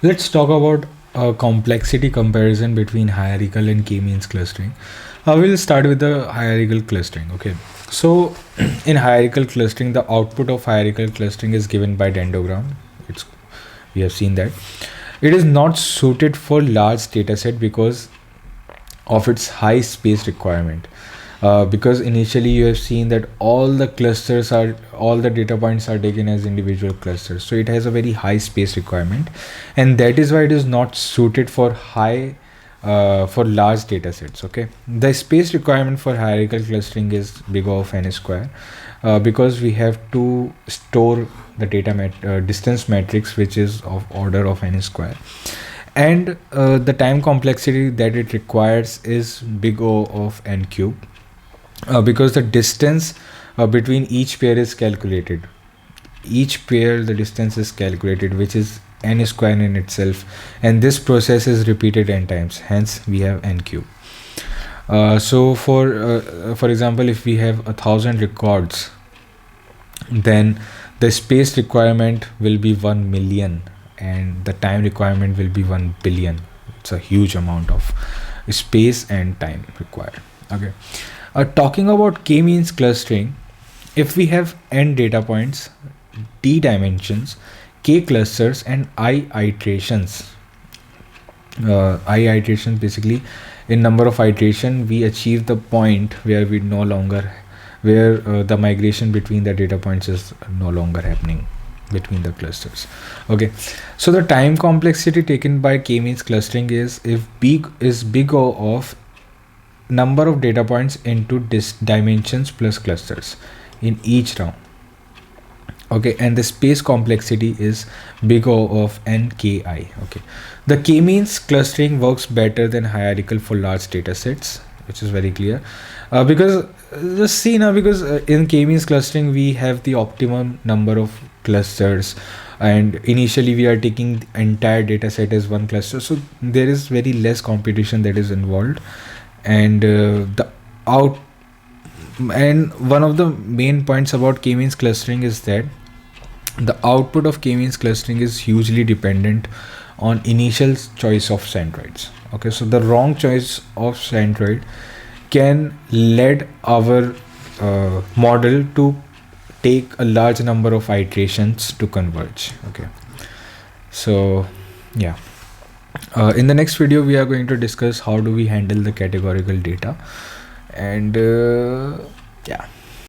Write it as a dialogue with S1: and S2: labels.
S1: Let's talk about complexity comparison between hierarchical and k-means clustering. We'll start with the hierarchical clustering. Okay, so in hierarchical clustering, the output of hierarchical clustering is given by dendrogram. It's We have seen that it is not suited for large dataset because of its high space requirement. Because initially you have seen that all the data points are taken as individual clusters, so it has a very high space requirement, and that is why it is not suited for for large data sets. Okay, the space requirement for hierarchical clustering is big O of n square, because we have to store the distance matrix, which is of order of n square, and the time complexity that it requires is big O of n cube, because the distance between each pair is calculated. Each pair, the distance is calculated, which is n square in itself, and this process is repeated n times, hence we have n cube. So for example, if we have 1,000 records, then the space requirement will be 1 million and the time requirement will be 1 billion. It's a huge amount of space and time required. Okay, talking about k-means clustering, if we have n data points, d dimensions, k clusters, and I iterations, basically in number of iteration we achieve the point where the migration between the data points is no longer happening between the clusters. Okay, so the time complexity taken by k-means clustering is big O of number of data points into dimensions plus clusters in each round. Okay, and the space complexity is big O of nki. Okay, the k-means clustering works better than hierarchical for large data sets, which is very clear, because just see now, because in k-means clustering we have the optimum number of clusters, and initially we are taking the entire data set as one cluster, so there is very less computation that is involved, and one of the main points about k-means clustering is that the output of k-means clustering is hugely dependent on initial choice of centroids. Okay, so the wrong choice of centroid can lead our model to take a large number of iterations to converge. Okay, so yeah, in the next video we are going to discuss how do we handle the categorical data, and yeah.